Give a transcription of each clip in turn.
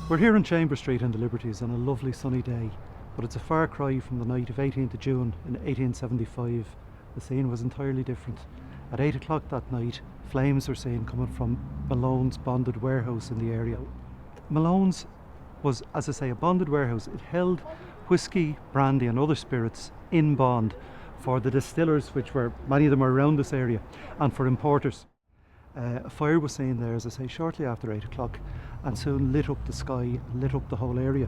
We're here on Chamber Street in the Liberties on a lovely sunny day, but it's a far cry from the night of 18th of June in 1875. The scene was entirely different. At 8 o'clock that night, flames were seen coming from Malone's bonded warehouse in the area. Malone's was, as I say, a bonded warehouse. It held whisky, brandy and other spirits in bond for the distillers, which were, many of them are around this area, and for importers. A fire was seen there, as I say, shortly after 8 o'clock, and soon lit up the sky, lit up the whole area.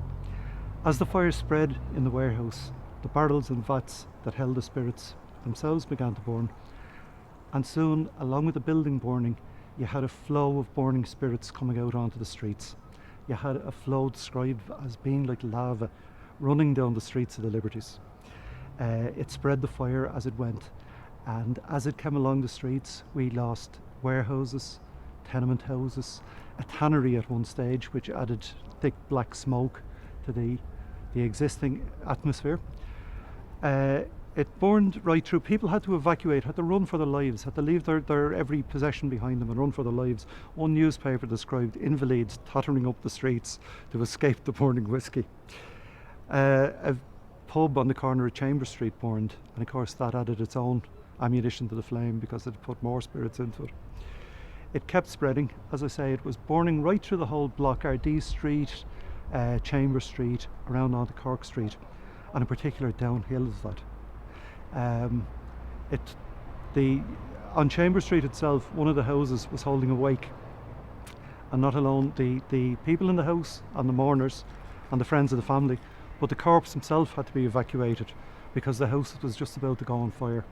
As the fire spread in the warehouse, the barrels and vats that held the spirits themselves began to burn, and soon, along with the building burning, you had a flow of burning spirits coming out onto the streets. You had a flow described as being like lava running down the streets of the Liberties. It spread the fire as it went, and as it came along the streets, we lost warehouses, tenement houses, a tannery at one stage which added thick black smoke to the existing atmosphere. It burned right through. People had to evacuate, had to run for their lives, had to leave their every possession behind them and run for their lives. One newspaper described invalids tottering up the streets to escape the burning whisky. A pub on the corner of Chamber Street burned, and of course that added its own ammunition to the flame because it put more spirits into it. It kept spreading. As I say, it was burning right through the whole block, Ardee Street, Chamber Street, around onto Cork Street, and in particular downhill of that. On Chamber Street itself, one of the houses was holding a wake, and not alone the people in the house and the mourners and the friends of the family, but the corpse himself had to be evacuated because the house was just about to go on fire.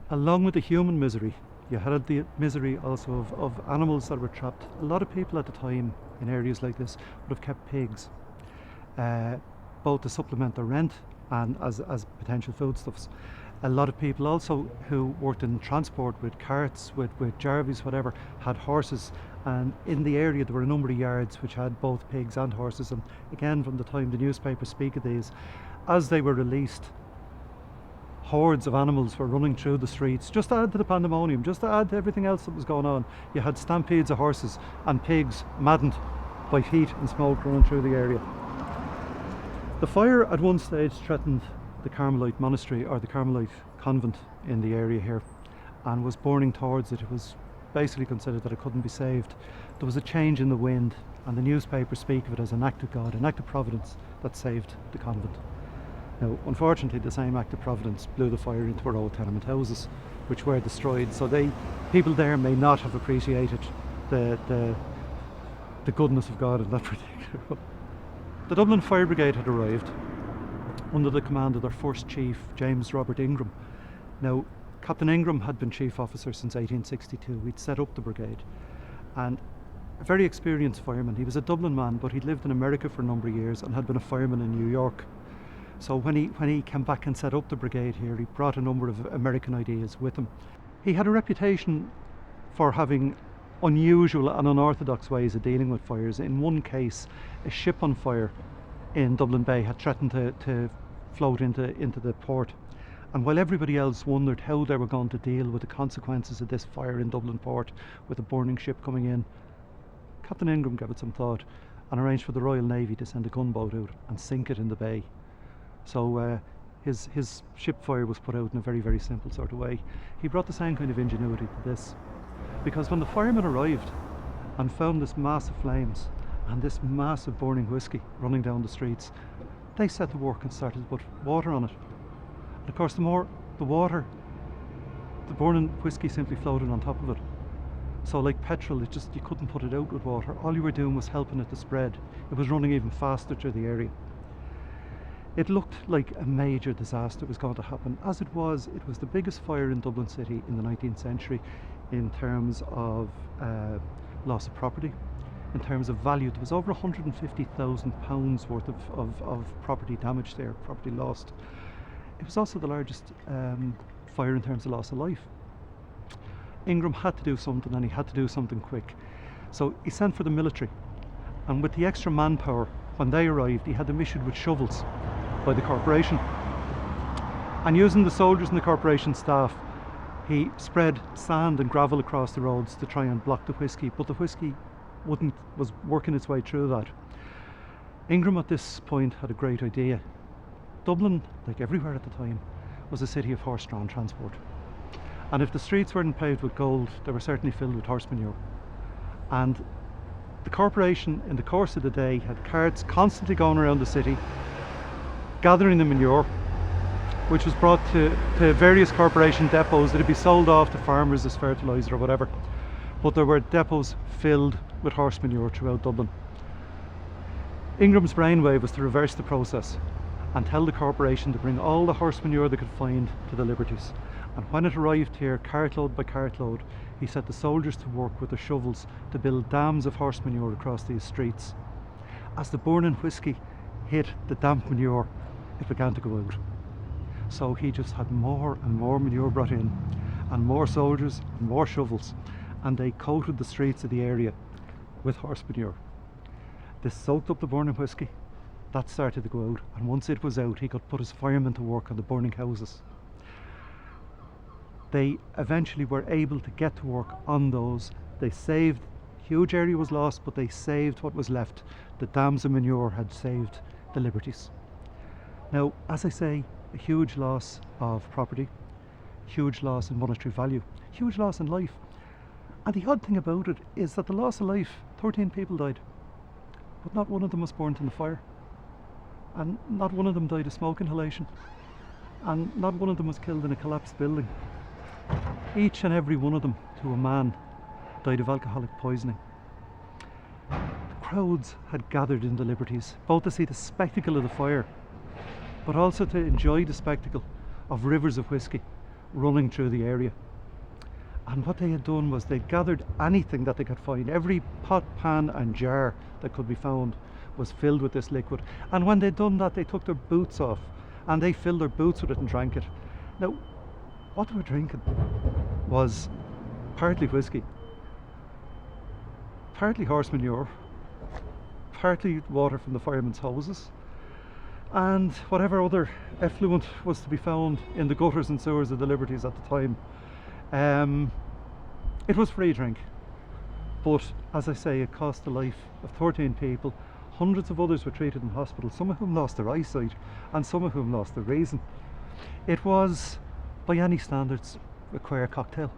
Along with the human misery, you had the misery also of animals that were trapped. A lot of people at the time in areas like this would have kept pigs, both to supplement their rent and as potential foodstuffs. A lot of people also who worked in transport with carts, with jarvies, whatever, had horses, and in the area there were a number of yards which had both pigs and horses. And again, from the time the newspapers speak of these, as they were released, hordes of animals were running through the streets, just to add to the pandemonium, just to add to everything else that was going on. You had stampedes of horses and pigs, maddened by heat and smoke, running through the area. The fire at one stage threatened the Carmelite monastery, or the Carmelite convent in the area here, and was burning towards it. It was basically considered that it couldn't be saved. There was a change in the wind, and the newspapers speak of it as an act of God, an act of providence that saved the convent. Now, unfortunately, the same act of providence blew the fire into our old tenement houses, which were destroyed. So people there may not have appreciated the goodness of God in that particular one. The Dublin Fire Brigade had arrived under the command of their first chief, James Robert Ingram. Now, Captain Ingram had been chief officer since 1862. He'd set up the brigade, and a very experienced fireman. He was a Dublin man, but he'd lived in America for a number of years and had been a fireman in New York. So when he came back and set up the brigade here, he brought a number of American ideas with him. He had a reputation for having unusual and unorthodox ways of dealing with fires. In one case, a ship on fire in Dublin Bay had threatened to float into the port, and while everybody else wondered how they were going to deal with the consequences of this fire in Dublin port with a burning ship coming in, Captain Ingram gave it some thought and arranged for the Royal Navy to send a gunboat out and sink it in the bay. So his ship fire was put out in a very, very simple sort of way. He brought the same kind of ingenuity to this, because when the firemen arrived and found this massive flames and this massive burning whisky running down the streets, they set to work and started to put water on it. And of course, the more the water, the burning whisky simply floated on top of it. So like petrol, you couldn't put it out with water. All you were doing was helping it to spread. It was running even faster through the area. It looked like a major disaster was going to happen. As it was the biggest fire in Dublin City in the 19th century in terms of loss of property. In terms of value, there was over £150,000 worth of property damage there, property lost. It was also the largest fire in terms of loss of life. Ingram had to do something, and he had to do something quick. So he sent for the military, and with the extra manpower, when they arrived, he had them issued with shovels by the corporation. And using the soldiers and the corporation staff, He spread sand and gravel across the roads to try and block the whiskey, but the whiskey was working its way through that. Ingram at this point had a great idea. Dublin, like everywhere at the time, was a city of horse-drawn transport. And if the streets weren't paved with gold, they were certainly filled with horse manure. And the corporation, in the course of the day, had carts constantly going around the city, gathering the manure, which was brought to various corporation depots that would be sold off to farmers as fertiliser or whatever. But there were depots filled with horse manure throughout Dublin. Ingram's brainwave was to reverse the process and tell the corporation to bring all the horse manure they could find to the Liberties. And when it arrived here, cartload by cartload, he set the soldiers to work with their shovels to build dams of horse manure across these streets. As the burning whiskey hit the damp manure, it began to go out. So he just had more and more manure brought in, and more soldiers and more shovels, and they coated the streets of the area with horse manure. This soaked up the burning whiskey. That started to go out, and once it was out, he could put his firemen to work on the burning houses. They eventually were able to get to work on those. They saved, huge area was lost, but they saved what was left. The dams of manure had saved the Liberties. Now, as I say, a huge loss of property, huge loss in monetary value, huge loss in life. And the odd thing about it is that the loss of life, 13 people died, but not one of them was burnt in the fire, and not one of them died of smoke inhalation, and not one of them was killed in a collapsed building. Each and every one of them, to a man, died of alcoholic poisoning. The crowds had gathered in the Liberties, both to see the spectacle of the fire, but also to enjoy the spectacle of rivers of whiskey running through the area. And what they had done was they'd gathered anything that they could find. Every pot, pan and jar that could be found was filled with this liquid. And when they'd done that, they took their boots off and they filled their boots with it and drank it. Now, what they were drinking was partly whiskey, partly horse manure, partly water from the firemen's hoses, and whatever other effluent was to be found in the gutters and sewers of the Liberties at the time. It was free drink, but as I say, it cost the life of 13 people. Hundreds of others were treated in hospital, some of whom lost their eyesight and some of whom lost their reason. It was, by any standards, a queer cocktail.